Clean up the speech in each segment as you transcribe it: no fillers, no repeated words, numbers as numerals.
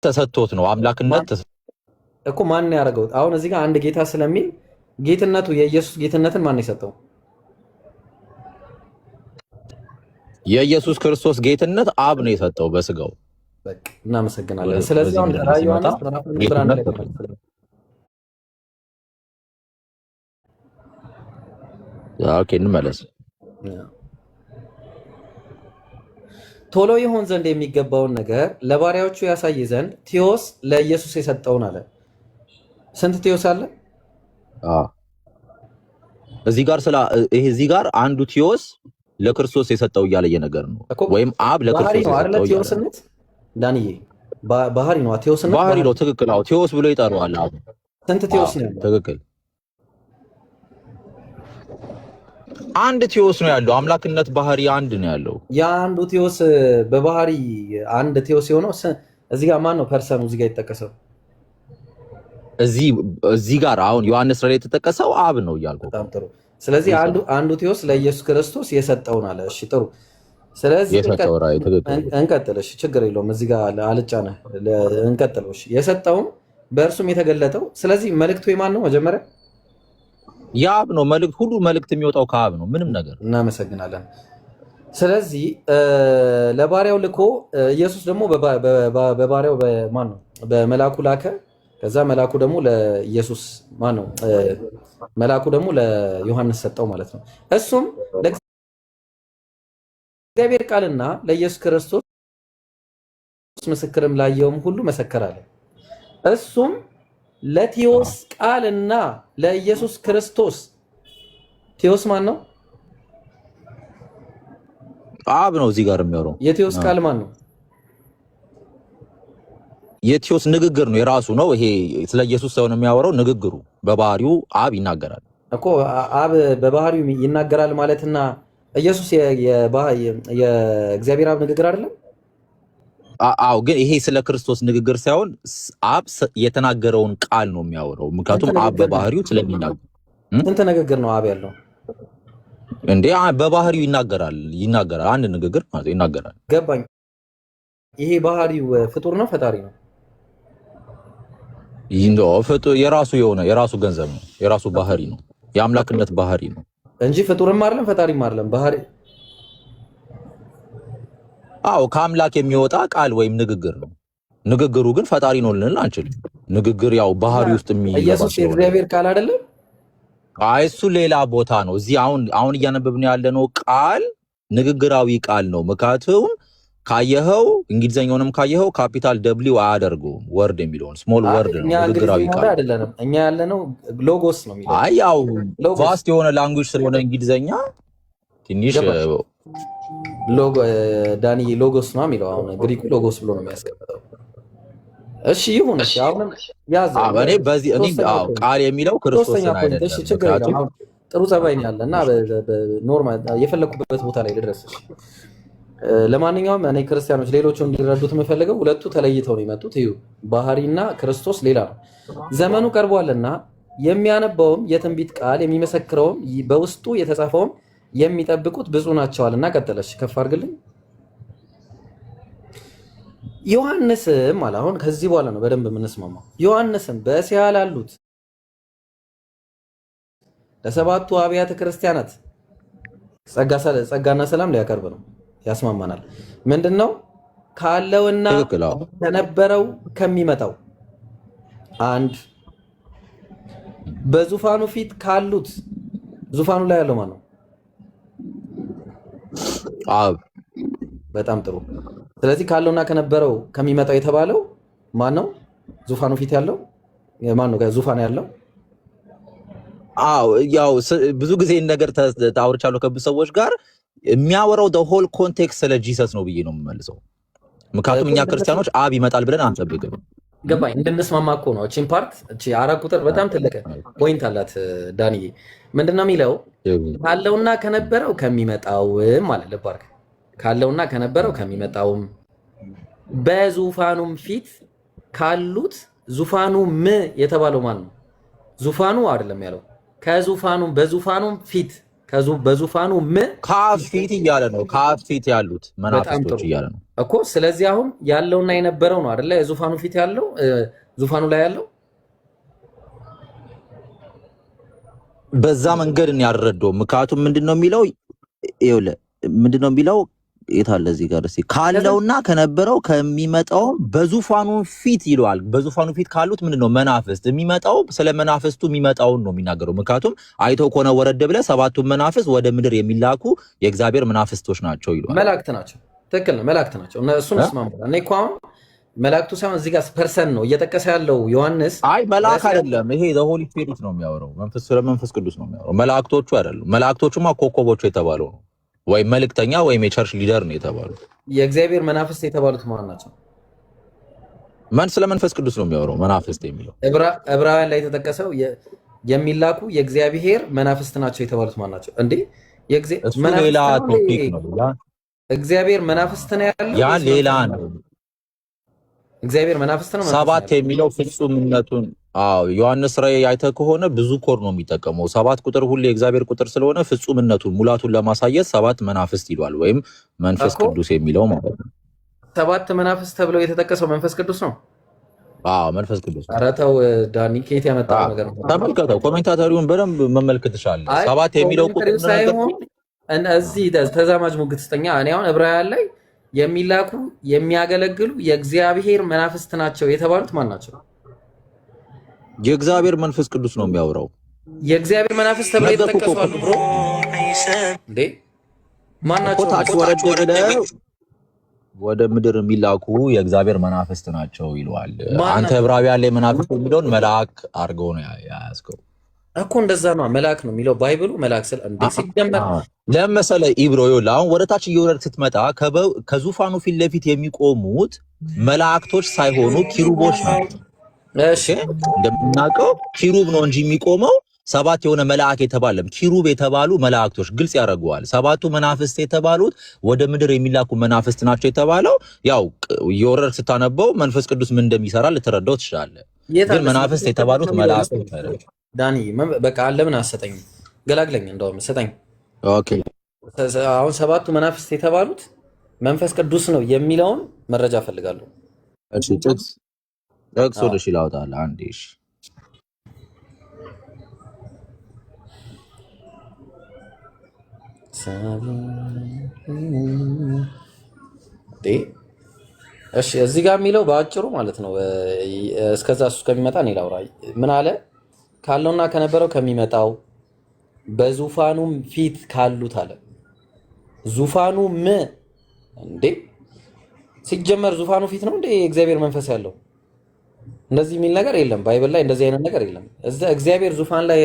ተሰጥቶት ነው አምላክነት እኮ ማን ያደረገው? አሁን እዚህ ጋር አንድ ጌታ ስለሚል ጌትነቱ የኢየሱስ ጌትነትን ማን የሰጠው? የኢየሱስ ክርስቶስ ጌትነት አብ ነው የሰጠው በስጋው። በቃ እናመሰግናለን። ስለዚህ አሁን ራዕይ ዮሐንስ ብራና ላይ ተመልሰናል። ኦኬ እንመለስ። ቶሎ ይሆን ዘንድ የሚገባውን ነገር ለባሪያዎቹ ያሳይ ዘንድ ቴዎስ ለኢየሱስ የሰጠውን አለ። ስንት ቴዎስ አለ? እዚህ ጋር አንዱ ቴዎስ ለክርስቶስ የሰጠው እያለ የነገር ነው። ወይም አብ ለክርስቶስ የሰጠው ቴዎስነት ዳንዬ ባህሪ ነው። ቴዎስነት ባህሪ ነው። ትክክል። አዎ ቴዎስ ብሎ ይጠራዋል። አብ ስንት ቴዎስ ነው? ትክክል። አንድ ቴዎስ ነው ያለው። አምላክነት ባህሪ አንድ ነው ያለው። ያ አንዱ ቴዎስ በባህሪ አንድ ቴዎስ የሆነው እዚህ ጋር ማን ነው ፐርሰኑ እዚህ ጋር የተጠቀሰው? እዚህ ጋር አሁን ዮሐንስ ላይ የተጠቀሰው አብ ነው እያልኩ። በጣም ጥሩ። ስለዚህ አንዱ ቴዎስ ለኢየሱስ ክርስቶስ የሰጠውን አለ። እሺ ጥሩ። ስለዚህ እንቀጥል። እሺ ችግር የለውም። እዚህ ጋር አልጫነህ እንቀጥለው። እሺ የሰጠውን በእርሱም የተገለጠው። ስለዚህ መልእክቱ የማን ነው? መጀመሪያ የአብ ነው። ሁሉ መልእክት የሚወጣው ከአብ ነው። ምንም ነገር። እናመሰግናለን። ስለዚህ ለባሪያው ልኮ ኢየሱስ ደግሞ በባሪያው በማን ነው? በመላኩ ላከ። ከዛ መላኩ ደግሞ ለኢየሱስ ማን ነው? መላኩ ደግሞ ለዮሐንስ ሰጠው ማለት ነው። እሱም ለእግዚአብሔር ቃልና ለኢየሱስ ክርስቶስ ምስክርም ላየውም ሁሉ መሰከር አለ። እሱም ለቴዎስ ቃልና ለኢየሱስ ክርስቶስ። ቴዎስ ማን ነው? አብ ነው። እዚህ ጋር የሚያወራው የቴዎስ ቃል ማን ነው? የቴዎስ ንግግር ነው፣ የራሱ ነው። ይሄ ስለ ኢየሱስ ሳይሆን የሚያወራው ንግግሩ በባህሪው አብ ይናገራል እኮ። አብ በባህሪው ይናገራል ማለትና ኢየሱስ የእግዚአብሔር አብ ንግግር አይደለም? አዎ፣ ግን ይሄ ስለ ክርስቶስ ንግግር ሳይሆን አብ የተናገረውን ቃል ነው የሚያወራው። ምክንያቱም አብ በባህሪው ስለሚናገር። ስንት ንግግር ነው አብ ያለው እንዴ? በባህሪው ይናገራል። አንድ ንግግር ማለት ይናገራል። ገባኝ። ይሄ ባህሪው ፍጡር ነው ፈጣሪ ነው? የራሱ የሆነ የራሱ ገንዘብ ነው፣ የራሱ ባህሪ ነው፣ የአምላክነት ባህሪ ነው እንጂ ፍጡርም አይደለም ፈጣሪም አይደለም። ባህሪ አዎ ከአምላክ የሚወጣ ቃል ወይም ንግግር ነው። ንግግሩ ግን ፈጣሪ ነው ልንል አንችልም። ንግግር ያው ባህሪ ውስጥ የሚገባ ኢየሱስ የእግዚአብሔር ቃል አይደለም? አይ እሱ ሌላ ቦታ ነው። እዚህ አሁን እያነበብን ያለነው ቃል ንግግራዊ ቃል ነው። ምክንያቱም ካየኸው እንግሊዘኛውንም ካየኸው ካፒታል ደብሊው አያደርገውም። ወርድ የሚለውን ስሞል ወርድ ነው። ንግግራዊ ቃል አይደለም። እኛ ያለነው ሎጎስ ነው የሚለው። አይ ያው ቫስት የሆነ ላንጉዌጅ ስለሆነ እንግሊዘኛ ትንሽ ዳኒ ሎጎስ ነው የሚለው። አሁን ግሪኩ ሎጎስ ብሎ ነው የሚያስቀምጠው። እሺ ይሁን። እሺ አሁን ያዝ። እኔ ቃል የሚለው ክርስቶስን አይደለም። እሺ ችግር የለም። ጥሩ ጸባይ ነው ያለና በኖርማል የፈለኩበት ቦታ ላይ ልድረስ። ለማንኛውም እኔ ክርስቲያኖች ሌሎቹ እንዲረዱት የምፈልገው ሁለቱ ተለይተው ነው የመጡት። እዩ ባህሪና ክርስቶስ ሌላ ነው። ዘመኑ ቀርቧልና የሚያነባውም የትንቢት ቃል የሚመሰክረውም በውስጡ የተጻፈውም የሚጠብቁት ብፁዕ ናቸዋልና። ቀጠለሽ ከፍ አድርግልኝ። ዮሐንስም አለ። አሁን ከዚህ በኋላ ነው በደንብ የምንስማማው። ዮሐንስም በእስያ ላሉት ለሰባቱ አብያተ ክርስቲያናት ጸጋና ሰላም ሊያቀርብ ነው። ያስማማናል። ምንድነው? ካለውና ከነበረው ከሚመጣው አንድ በዙፋኑ ፊት ካሉት። ዙፋኑ ላይ ያለው ማን ነው? አብ። በጣም ጥሩ። ስለዚህ ካለውና ከነበረው ከሚመጣው የተባለው ማን ነው? ዙፋኑ ፊት ያለው ማን ነው? ዙፋኑ ያለው ያው ብዙ ጊዜ ነገር ታውርቻለሁ ከብዙ ሰዎች ጋር የሚያወራው ሆል ኮንቴክስት ስለ ጂሰስ ነው ብዬ ነው የምመልሰው። ምክንያቱም እኛ ክርስቲያኖች አብ ይመጣል ብለን አንጠብቅም። ገባኝ። እንድንስማማ እኮ ነው። እቺን ፓርት አራት ቁጥር በጣም ትልቅ ፖይንት አላት ዳንዬ። ምንድነው የሚለው? ካለውና ከነበረው ከሚመጣውም ማለት ልባርክ። ካለውና ከነበረው ከሚመጣውም በዙፋኑም ፊት ካሉት። ዙፋኑም የተባለው ማን ነው? ዙፋኑ አይደለም ያለው። ከዙፋኑም በዙፋኑም ፊት በዙፋኑ ከአብ ፊት እያለ ነው። ከአብ ፊት ያሉት በጣም መናፍስቶች ጥሩ እያለ ነው እኮ። ስለዚህ አሁን ያለውና የነበረው ነው አይደለ? የዙፋኑ ፊት ያለው ዙፋኑ ላይ ያለው በዛ መንገድ ነው ያልረዳው። ምክንያቱም ምንድነው የሚለው ይኸውልህ፣ ምንድነው የሚለው የታለ እዚህ ጋር እስኪ ካለውና ከነበረው ከሚመጣው በዙፋኑ ፊት ይለዋል። በዙፋኑ ፊት ካሉት ምንድነው መናፍስት የሚመጣው፣ ስለ መናፍስቱ የሚመጣውን ነው የሚናገረው። ምክንያቱም አይተው ከሆነ ወረድ ብለህ ሰባቱን መናፍስት ወደ ምድር የሚላኩ የእግዚአብሔር መናፍስቶች ናቸው ይለዋል። መላእክት ናቸው። ትክክል ነው፣ መላእክት ናቸው። እሱን እስማማለሁ። እኔ እኮ አሁን መላእክቱ ሳይሆን እዚህ ጋር ፐርሰን ነው እየጠቀሰ ያለው ዮሐንስ። አይ መልአክ አይደለም ይሄ ዘሆሊ ስፒሪት ነው የሚያወራው። መንፈስ ስለ መንፈስ ቅዱስ ነው የሚያወራው። መላእክቶቹ አይደሉም። መላእክቶቹማ ኮከቦቹ የተባለው ነው ወይ መልእክተኛ ወይም የቸርች ሊደር ነው የተባሉት። የእግዚአብሔር መናፍስት የተባሉት ማን ናቸው? ስለ መንፈስ ቅዱስ ነው የሚያወራው። መናፍስት የሚለው ዕብራውያን ላይ የተጠቀሰው የሚላኩ የእግዚአብሔር መናፍስት ናቸው የተባሉት ማን ናቸው እንዴ? እሱ ሌላ ቶፒክ ነው። እግዚአብሔር መናፍስት ነው ያለው፣ ያ ሌላ ነው። እግዚአብሔር መናፍስት ነው። ሰባት የሚለው ፍጹምነቱን ዮሐንስ ራእይ አይተህ ከሆነ ብዙ ኮር ነው የሚጠቀመው። ሰባት ቁጥር ሁሌ የእግዚአብሔር ቁጥር ስለሆነ ፍጹምነቱን ሙላቱን ለማሳየት ሰባት መናፍስት ይሏል፣ ወይም መንፈስ ቅዱስ የሚለው ማለት ነው። ሰባት መናፍስት ተብለው የተጠቀሰው መንፈስ ቅዱስ ነው። መንፈስ ቅዱስ። ኧረ ተው ዳኒ፣ ከየት ያመጣው ነገር ነው? ተመልከተው፣ ኮሜንታተሪውን በደንብ መመልከት ትችላለህ። ሰባት የሚለው ቁጥር ሳይሆን እዚህ ተዛማጅ ሙግት ስጠኛ። እኔ አሁን ዕብራውያን ላይ የሚላኩ የሚያገለግሉ የእግዚአብሔር መናፍስት ናቸው የተባሉት ማን ናቸው? የእግዚአብሔር መንፈስ ቅዱስ ነው የሚያወራው። የእግዚአብሔር መናፍስት ተብለው የተጠቀሱ አሉ ብሮ እንዴ? ማን ናቸው? ታች ወረድ ብለህ ወደ ምድር የሚላኩ የእግዚአብሔር መናፍስት ናቸው ይለዋል። አንተ ዕብራውያን ላይ መናፍስት የሚለውን መልአክ አድርገው ነው ያያዝከው እኮ። እንደዛ ነው መልአክ ነው የሚለው ባይብሉ። መልአክ ስለ እንዴ ሲጀመር ለምሳሌ ኢብሮ ይኸውልህ፣ አሁን ወደ ታች እየወረድክ ስትመጣ ከዙፋኑ ፊት ለፊት የሚቆሙት መላእክቶች ሳይሆኑ ኪሩቦች ናቸው። እሺ እንደምናውቀው ኪሩብ ነው እንጂ የሚቆመው ሰባት የሆነ መልአክ የተባለም ኪሩብ የተባሉ መላእክቶች ግልጽ ያደርገዋል። ሰባቱ መናፍስት የተባሉት ወደ ምድር የሚላኩ መናፍስት ናቸው የተባለው ያው እየወረድክ ስታነበው መንፈስ ቅዱስ ምን እንደሚሰራ ልትረዳው ትችላለህ። ግን መናፍስት የተባሉት መላእክቶች አይደሉም። ዳኒ በቃ ለምን አሰጠኝ? ገላግለኝ፣ እንደውም ሰጠኝ። ኦኬ አሁን ሰባቱ መናፍስት የተባሉት መንፈስ ቅዱስ ነው የሚለውን መረጃ ፈልጋለሁ። እሺ ጥቅስ ወደ ሺ ላውጣልህ አንዴ። እሺ እሺ እዚህ ጋር የሚለው በአጭሩ ማለት ነው። እስከዛ እሱ ከሚመጣ እኔ ላውራ። ምን አለ? ካለውና ከነበረው ከሚመጣው በዙፋኑም ፊት ካሉት አለ። ዙፋኑ እንዴ ሲጀመር ዙፋኑ ፊት ነው እንዴ የእግዚአብሔር መንፈስ ያለው? እንደዚህ የሚል ነገር የለም ባይብል ላይ፣ እንደዚህ አይነት ነገር የለም። እግዚአብሔር ዙፋን ላይ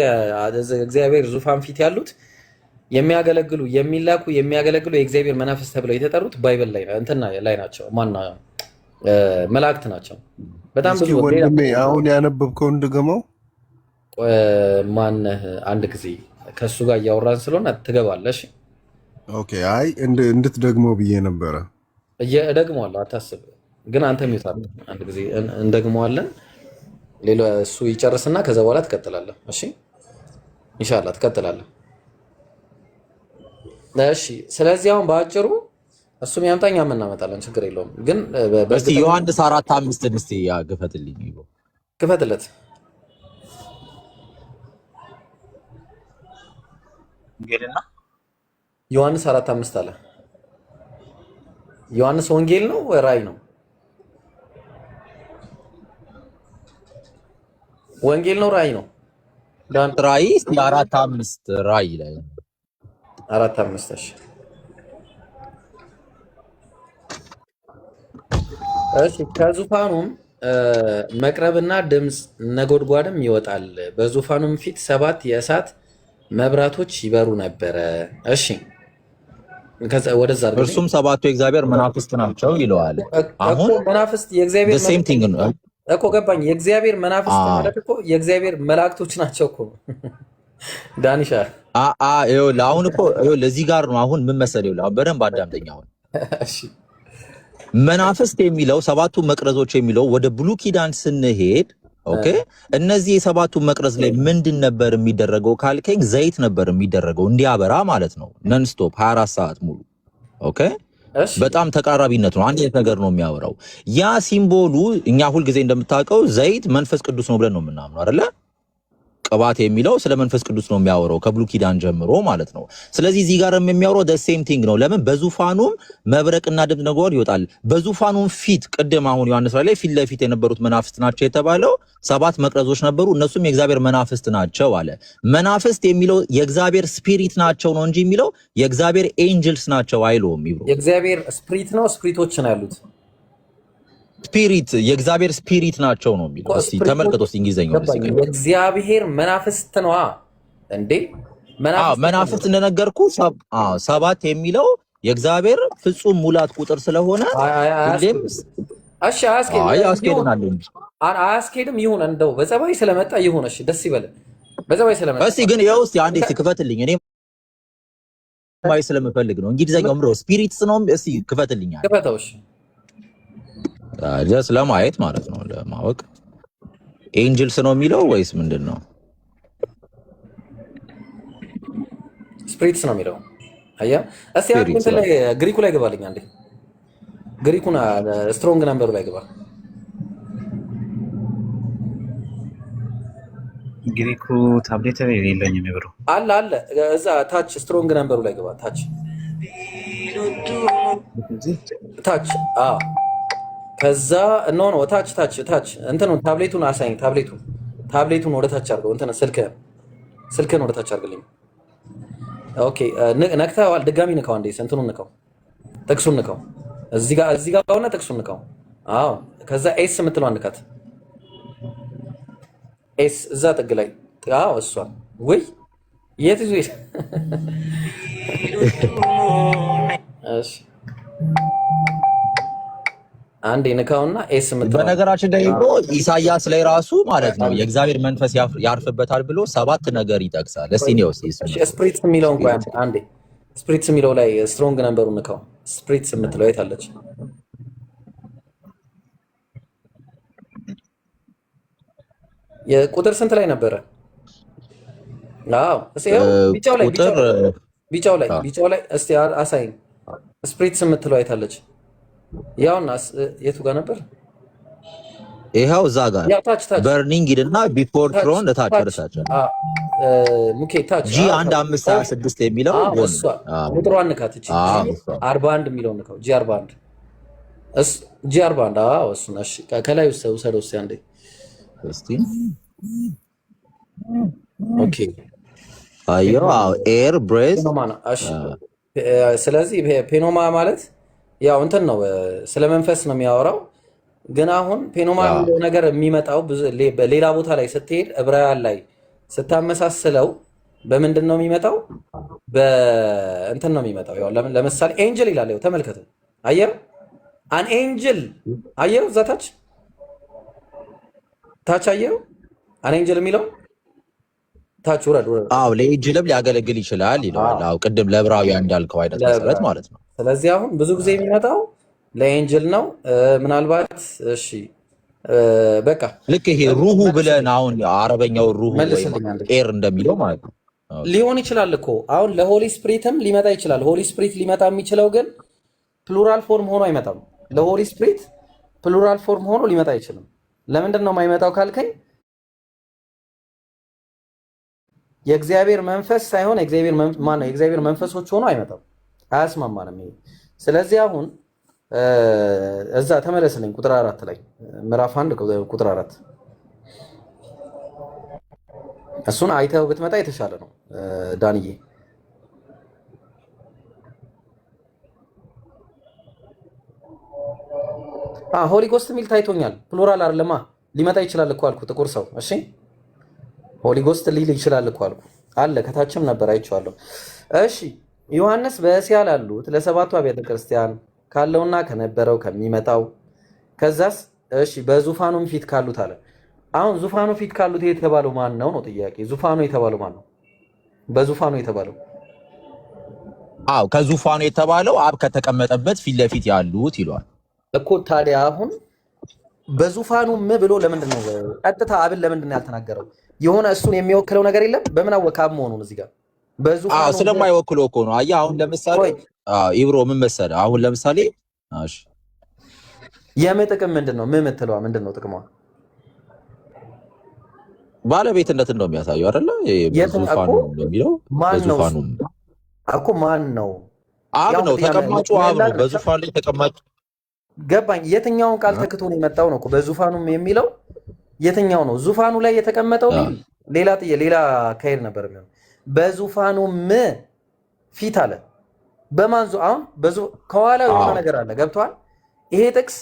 እግዚአብሔር ዙፋን ፊት ያሉት የሚያገለግሉ የሚላኩ የሚያገለግሉ የእግዚአብሔር መናፍስት ተብለው የተጠሩት ባይብል ላይ እንትና ላይ ናቸው። ማና መላእክት ናቸው። በጣም ብዙ ወንድሜ አሁን ያነበብከውን ድገመው። ማነህ አንድ ጊዜ ከሱ ጋር እያወራን ስለሆነ ትገባለሽ። ኦኬ አይ እንድትደግመው ብዬ ነበረ። እደግመዋለሁ፣ አታስብ። ግን አንተ ሚውት አለ። አንድ ጊዜ እንደግመዋለን። ሌላ እሱ ይጨርስና ከዛ በኋላ ትቀጥላለህ። እሺ ኢንሻአላህ ትቀጥላለህ። እሺ ስለዚህ አሁን በአጭሩ እሱም ያምጣኛ ምን እናመጣለን፣ ችግር የለውም። ግን እስቲ ዮሐንስ 4:5 እስቲ ግፈትልኝ ይቦ ክፈትለት። ወንጌልና ዮሐንስ 4:5 አለ። ዮሐንስ ወንጌል ነው ወይ ራእይ ነው? ወንጌል ነው ራእይ ነው? ራእይ 4:5 ራእይ ላይ 4:5 እሺ እሺ ከዙፋኑም መቅረብና ድምፅ ነጎድጓድም ይወጣል። በዙፋኑም ፊት 7 የእሳት መብራቶች ይበሩ ነበረ። እሺ ወደዛ እርሱም ሰባቱ የእግዚአብሔር መናፍስት ናቸው ይለዋል። አሁን መናፍስት የእግዚአብሔር ሴም ቲንግ ነው እኮ ገባኝ። የእግዚአብሔር መናፍስት ማለት እኮ የእግዚአብሔር መላእክቶች ናቸው እኮ ዳኒሻ። ይኸውልህ አሁን እኮ ለዚህ ጋር ነው። አሁን ምን መሰለህ፣ ይኸውልህ አሁን በደንብ አዳምጠኝ። አሁን እሺ መናፍስት የሚለው ሰባቱ መቅረዞች የሚለው ወደ ብሉይ ኪዳን ስንሄድ ኦኬ እነዚህ የሰባቱ መቅረዝ ላይ ምንድን ነበር የሚደረገው ካልከኝ ዘይት ነበር የሚደረገው እንዲያበራ ማለት ነው ነን ስቶፕ 24 ሰዓት ሙሉ ኦኬ በጣም ተቃራቢነት ነው አንድ ነገር ነው የሚያወራው ያ ሲምቦሉ እኛ ሁሉ ጊዜ እንደምታውቀው ዘይት መንፈስ ቅዱስ ነው ብለን ነው የምናምነው አይደለ ቅባት የሚለው ስለ መንፈስ ቅዱስ ነው የሚያወራው ከብሉይ ኪዳን ጀምሮ ማለት ነው ስለዚህ እዚህ ጋርም የሚያወራው the same thing ነው ለምን በዙፋኑም መብረቅና ድምፅ ነገር ይወጣል በዙፋኑም ፊት ቅድም አሁን ዮሐንስ ላይ ፊት ለፊት የነበሩት መናፍስት ናቸው የተባለው ሰባት መቅረዞች ነበሩ እነሱም የእግዚአብሔር መናፍስት ናቸው አለ መናፍስት የሚለው የእግዚአብሔር ስፒሪት ናቸው ነው እንጂ የሚለው የእግዚአብሔር ኤንጅልስ ናቸው አይለውም ይብሮ የእግዚአብሔር ስፒሪት ነው ስፒሪቶች ነው ያሉት ስፒሪት የእግዚአብሔር ስፒሪት ናቸው ነው የሚለው እስቲ ተመልከቱ እስቲ እንግሊዘኛው የእግዚአብሔር መናፍስት ነው እንዴ መናፍስት እንደነገርኩ ሰባት የሚለው የእግዚአብሔር ፍጹም ሙላት ቁጥር ስለሆነ ሁሌም እሺ አያስኬድም ይሁን እንደው በጸባይ ስለመጣ ይሁን እሺ ደስ ይበል በጸባይ ስለመጣ እስቲ ግን ያው እስቲ አንዴ ክፈትልኝ እኔ ማይ ስለምፈልግ ነው እንግሊዘኛው ምሮ ስፒሪትስ ነው እስቲ ክፈትልኝ ክፈተው እሺ ጀስት ለማየት ማለት ነው ለማወቅ ኤንጅልስ ነው የሚለው ወይስ ምንድነው ስፒሪትስ ነው የሚለው አያ እስቲ አንተ ላይ ግሪኩ ላይ ገባልኝ አንዴ ግሪኩና ስትሮንግ ነምበሩ ላይ ገባ ግሪኩ ታብሌት ላይ የለኝም ብሮ አለ እዛ ታች ስትሮንግ ነምበሩ ላይ ገባ ታች ከዛ ኖ ታች እንትኑ ታብሌቱን አሳይኝ ታብሌቱን ወደ ታች አድርገው እንትን ስልክህን ወደ ታች አድርግልኝ ኦኬ ነክተዋል ድጋሚ ንካው አንዴ እንትኑን ንካው ጥቅሱን ንካው እዚህ ጋር ሆነ ጥቅሱን ንካው አዎ ከዛ ኤስ የምትለው አንካት ኤስ እዛ ጥግ ላይ አዎ እሷ ወይ የት ይዞ እሺ አንዴ ንካውና ኤስ የምትለው በነገራችን ደግሞ ኢሳይያስ ላይ ራሱ ማለት ነው የእግዚአብሔር መንፈስ ያርፍበታል ብሎ ሰባት ነገር ይጠቅሳል እስቲ ነው ስፒሪት የሚለው እንኳን አንዴ ስፒሪት የሚለው ላይ ስትሮንግ ነምበሩ ንካው ስፒሪት የምትለው የት አለች የቁጥር ስንት ላይ ነበረ አዎ እስቲ ቢጫው ላይ እስቲ አሳይኝ ስፒሪት የምትለው የት አለች ያውና የቱ ጋር ነበር ይሄው እዛ ጋር በርኒንግ ይልና ቢፎር ትሮን ለታች ሙኬ ታች G1526 የሚለው ቁጥሯን ንካት እቺ 41 የሚለው ንካው G41 G41 አዎ እሱ ነሽ ከላይ ወሰደው እስቲ አንዴ እስቲ ኦኬ አዮ ኤር ብሬዝ እሺ ስለዚህ ፔኖማ ማለት ያው እንትን ነው ስለ መንፈስ ነው የሚያወራው ግን አሁን ፔኖማ የሚለው ነገር የሚመጣው ሌላ ቦታ ላይ ስትሄድ ዕብራውያን ላይ ስታመሳስለው በምንድን ነው የሚመጣው በእንትን ነው የሚመጣው ያው ለምሳሌ ኤንጀል ይላል ያው ተመልከቱ አየር አን ኤንጀል አየር ዛታች ታች አየር አን ኤንጀል የሚለው ታች ወረድ አዎ ለኤንጀልም ሊያገለግል ይችላል ይላል አዎ ቅድም ለዕብራውያን እንዳልከው አይነት መሰረት ማለት ነው ስለዚህ አሁን ብዙ ጊዜ የሚመጣው ለኤንጀል ነው ምናልባት እሺ በቃ ልክ ይሄ ሩሁ ብለን አሁን አረበኛው ሩሁ ወይ ኤር እንደሚለው ማለት ነው ሊሆን ይችላል እኮ አሁን ለሆሊ ስፒሪትም ሊመጣ ይችላል ሆሊ ስፒሪት ሊመጣ የሚችለው ግን ፕሉራል ፎርም ሆኖ አይመጣም ለሆሊ ስፒሪት ፕሉራል ፎርም ሆኖ ሊመጣ አይችልም ለምንድን ነው የማይመጣው ካልከኝ የእግዚአብሔር መንፈስ ሳይሆን የእግዚአብሔር መንፈሶች ሆኖ አይመጣም አያስማማንም ይሄ ስለዚህ አሁን እዛ ተመለስልኝ ቁጥር 4 ላይ ምዕራፍ 1 ቁጥር 4 እሱን አይተው ብትመጣ የተሻለ ነው ዳንዬ ሆሊ ጎስት ሚል ታይቶኛል ፕሉራል አይደለማ ሊመጣ ይችላል እኮ አልኩ ጥቁር ሰው እሺ ሆሊ ጎስት ሊል ይችላል እኮ አልኩ አለ ከታችም ነበር አይቼዋለሁ እሺ ዮሐንስ በእስያ ላሉት ለሰባቱ አብያተ ክርስቲያን ካለውና ከነበረው ከሚመጣው ከዛስ እሺ በዙፋኑም ፊት ካሉት አለ አሁን ዙፋኑ ፊት ካሉት የተባለው ማን ነው ነው ጥያቄ ዙፋኑ የተባለው ማን ነው በዙፋኑ የተባለው አዎ ከዙፋኑ የተባለው አብ ከተቀመጠበት ፊት ለፊት ያሉት ይሏል እኮ ታዲያ አሁን በዙፋኑም ብሎ ለምንድን ነው ቀጥታ አብን ለምንድን ነው ያልተናገረው? የሆነ እሱን የሚወክለው ነገር የለም። በምን አወቀ አብ መሆኑን? እዚህ ጋር በዙፋኑ ስለማይወክለው እኮ ነው። አየህ አሁን ለምሳሌ ኢብሮ ምን መሰለህ፣ አሁን ለምሳሌ እሺ የምን ጥቅም ምንድን ነው? ምን የምትለዋ ምንድን ነው ጥቅሟ? ባለቤትነትን ነው የሚያሳየው አይደለ? በዙፋኑ የሚለው በዙፋኑ እኮ ማን ነው? አብ ነው ተቀማጩ፣ አብ ነው በዙፋኑ ላይ ተቀማጭ። ገባኝ። የትኛውን ቃል ተክቶ ነው የመጣው ነው እኮ በዙፋኑም የሚለው የትኛው ነው? ዙፋኑ ላይ የተቀመጠው ሌላ አካሄድ ነበር የሚሆነው። በዙፋኑም ፊት አለ። በማን አሁን ከኋላ የሆነ ነገር አለ። ገብቷል? ይሄ ጥቅስ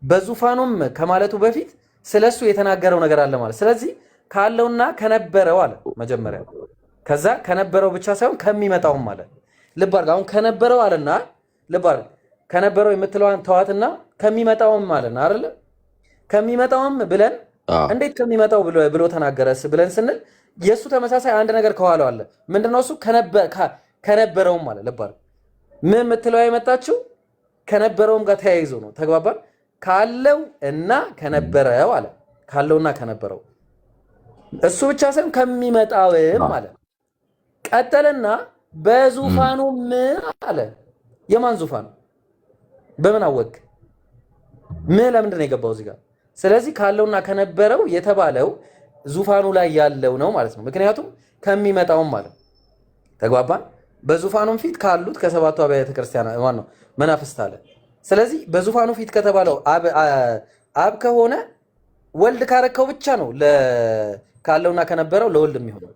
በዙፋኑም ከማለቱ በፊት ስለሱ የተናገረው ነገር አለ ማለት። ስለዚህ ካለውና ከነበረው አለ መጀመሪያ። ከዛ ከነበረው ብቻ ሳይሆን ከሚመጣውም አለ። ልብ አድርግ። አሁን ከነበረው አለና ልብ አድርግ። ከነበረው የምትለዋን ተዋትና ከሚመጣውም አለና አይደለ? ከሚመጣውም ብለን እንዴት ከሚመጣው ብሎ ተናገረስ ብለን ስንል የሱ ተመሳሳይ አንድ ነገር ከኋላው አለ። ምንድነው እሱ? ከነበረውም አለ። ልብ አድርግ። ምን የምትለው የመጣችው ከነበረውም ጋር ተያይዞ ነው። ተግባባን? ካለው እና ከነበረው አለ። ካለውና ከነበረው እሱ ብቻ ሳይሆን ከሚመጣውም አለ። ቀጠልና በዙፋኑም አለ። የማን ዙፋን? በምን አወቅ? ምን ለምንድን ነው የገባው እዚህ ጋር? ስለዚህ ካለውና ከነበረው የተባለው ዙፋኑ ላይ ያለው ነው ማለት ነው። ምክንያቱም ከሚመጣውም ማለት ተግባባን። በዙፋኑም ፊት ካሉት ከሰባቱ አብያተ ክርስቲያናት ማን ነው? መናፍስት አለ። ስለዚህ በዙፋኑ ፊት ከተባለው አብ ከሆነ ወልድ ካረከው ብቻ ነው ካለውና ከነበረው ለወልድ የሚሆነው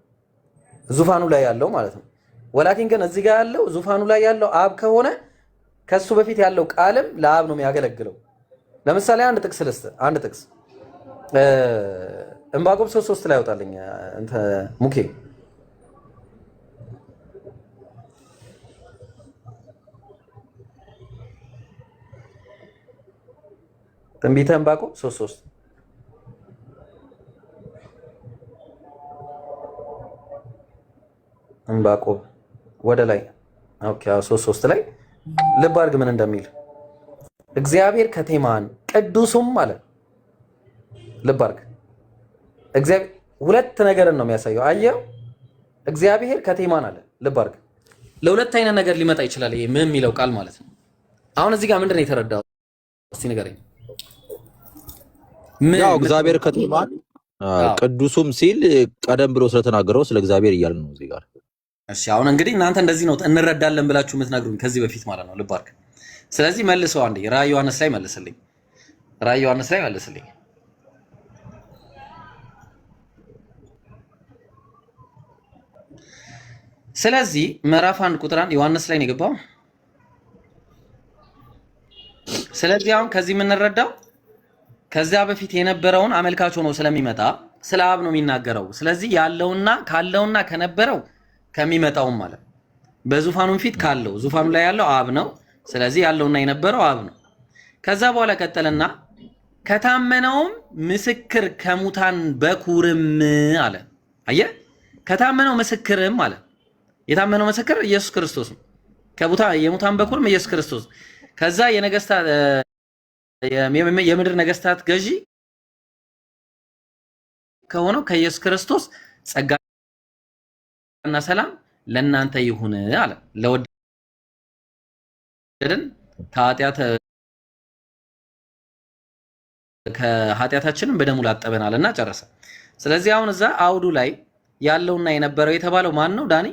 ዙፋኑ ላይ ያለው ማለት ነው። ወላኪን ግን እዚህ ጋር ያለው ዙፋኑ ላይ ያለው አብ ከሆነ ከሱ በፊት ያለው ቃልም ለአብ ነው የሚያገለግለው። ለምሳሌ አንድ ጥቅስ ልስጥ። አንድ ጥቅስ ዕንባቆም 3:3 ላይ ያወጣልኝ ሙኬ ትንቢተ ዕንባቆም 3:3 ዕንባቆም ወደ ላይ ኦኬ 3:3 ላይ ልብ አድርግ ምን እንደሚል እግዚአብሔር ከቴማን ቅዱሱም አለ። ልብ አድርግ። እግዚአብሔር ሁለት ነገርን ነው የሚያሳየው። አየው እግዚአብሔር ከቴማን አለ። ልብ አድርግ። ለሁለት አይነት ነገር ሊመጣ ይችላል ይሄ ምን የሚለው ቃል ማለት ነው። አሁን እዚህ ጋር ምንድን ነው የተረዳው? እስቲ ንገረኝ። ያው እግዚአብሔር ከቴማን ቅዱሱም ሲል ቀደም ብሎ ስለተናገረው ስለ እግዚአብሔር እያልን ነው እዚህ ጋር። እሺ አሁን እንግዲህ እናንተ እንደዚህ ነው እንረዳለን ብላችሁ የምትነግሩኝ ከዚህ በፊት ማለት ነው። ልብ አድርግ። ስለዚህ መልሰው አንዴ ራዕይ ዮሐንስ ላይ መልስልኝ። ራዕይ ዮሐንስ ላይ መልስልኝ። ስለዚህ ምዕራፍ 1 ቁጥር 1 ዮሐንስ ላይ ነው የገባው። ስለዚህ አሁን ከዚህ የምንረዳው ከዚያ በፊት የነበረውን አመልካች ሆኖ ስለሚመጣ ስለ አብ ነው የሚናገረው። ስለዚህ ያለውና ካለውና ከነበረው ከሚመጣውም ማለት በዙፋኑም ፊት ካለው ዙፋኑ ላይ ያለው አብ ነው። ስለዚህ ያለውና የነበረው አብ ነው። ከዛ በኋላ ቀጠለና ከታመነውም ምስክር ከሙታን በኩርም አለ። አየህ፣ ከታመነው ምስክርም አለ። የታመነው ምስክር ኢየሱስ ክርስቶስ ነው። የሙታን በኩርም ኢየሱስ ክርስቶስ። ከዛ የነገስታት የምድር ነገስታት ገዢ ከሆነው ከኢየሱስ ክርስቶስ ጸጋና ሰላም ለእናንተ ይሁን አለ። ለወደደን ከኃጢአታችንም በደሙ ላጠበናልና ጨረሰ። ስለዚህ አሁን እዛ አውዱ ላይ ያለውና የነበረው የተባለው ማን ነው ዳኒ?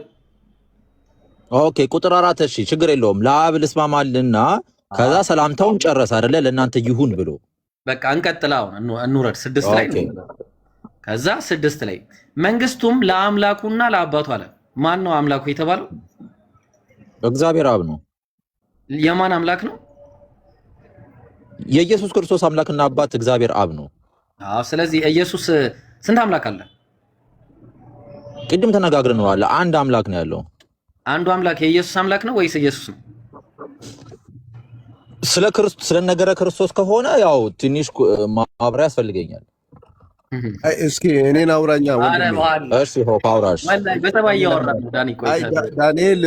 ኦኬ ቁጥር 4 እሺ ችግር የለውም። ለአብ ልስማማልና ከዛ ሰላምታውን ጨረሰ አይደለ? ለእናንተ ይሁን ብሎ በቃ እንቀጥል። አሁን እንውረድ 6 ላይ ከዛ 6 ላይ መንግስቱም ለአምላኩና ለአባቱ አለ። ማን ነው አምላኩ የተባለው? እግዚአብሔር አብ ነው። የማን አምላክ ነው? የኢየሱስ ክርስቶስ አምላክና አባት እግዚአብሔር አብ ነው። አዎ። ስለዚህ ኢየሱስ ስንት አምላክ አለ? ቅድም ተነጋግረናል። አንድ አምላክ ነው ያለው። አንዱ አምላክ የኢየሱስ አምላክ ነው ወይስ ኢየሱስ ነው? ስለ ነገረ ክርስቶስ ከሆነ ያው ትንሽ ማብራሪያ ያስፈልገኛል። እስኪ እኔን አውራኛ እሺ ሆፓውራሽ ዳንኤል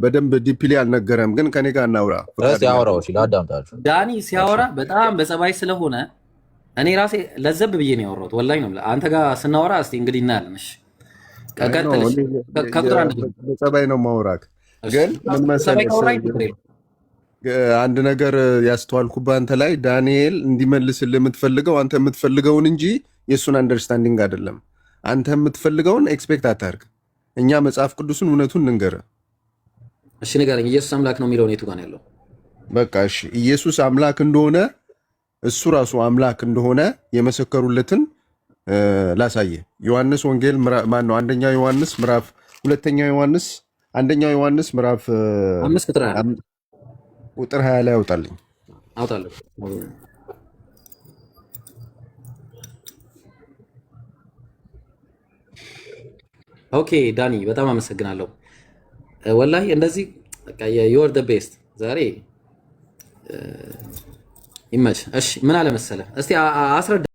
በደንብ ዲፕሊ አልነገረም፣ ግን ከኔ ጋር እናውራ። እሺ ያወራው እሺ ላዳምጣችሁ። ዳኒ ሲያወራ በጣም በጸባይ ስለሆነ እኔ ራሴ ለዘብ ብዬ ነው ያወራሁት። ወላሂ ነው አንተ ጋር ስናወራ እስቲ እንግዲህ እናያለን። እሺ ቀጥልሽ። ከቁጥር አንድ በጸባይ ነው ማውራክ። ግን ምን መሰለህ አንድ ነገር ያስተዋልኩብህ አንተ ላይ ዳንኤል እንዲመልስልህ የምትፈልገው አንተ የምትፈልገውን እንጂ የእሱን አንደርስታንዲንግ አይደለም። አንተ የምትፈልገውን ኤክስፔክት አታርግ። እኛ መጽሐፍ ቅዱስን እውነቱን እንንገርህ። እሺ ንገረኝ። ኢየሱስ አምላክ ነው የሚለው የቱ ጋር ነው ያለው? በቃ እሺ፣ ኢየሱስ አምላክ እንደሆነ እሱ ራሱ አምላክ እንደሆነ የመሰከሩለትን ላሳየ። ዮሐንስ ወንጌል ማን ነው? አንደኛው ዮሐንስ ምዕራፍ አንደኛው ዮሐንስ ምዕራፍ 5 ቁጥር 20 ላይ አውጣልኝ። አውጣለሁ። ኦኬ ዳኒ በጣም አመሰግናለሁ። ወላሂ እንደዚህ በቃ ዩር ዘ ቤስት ዛሬ ይመች። እሺ ምን አለ መሰለህ፣ እስቲ አስረዳ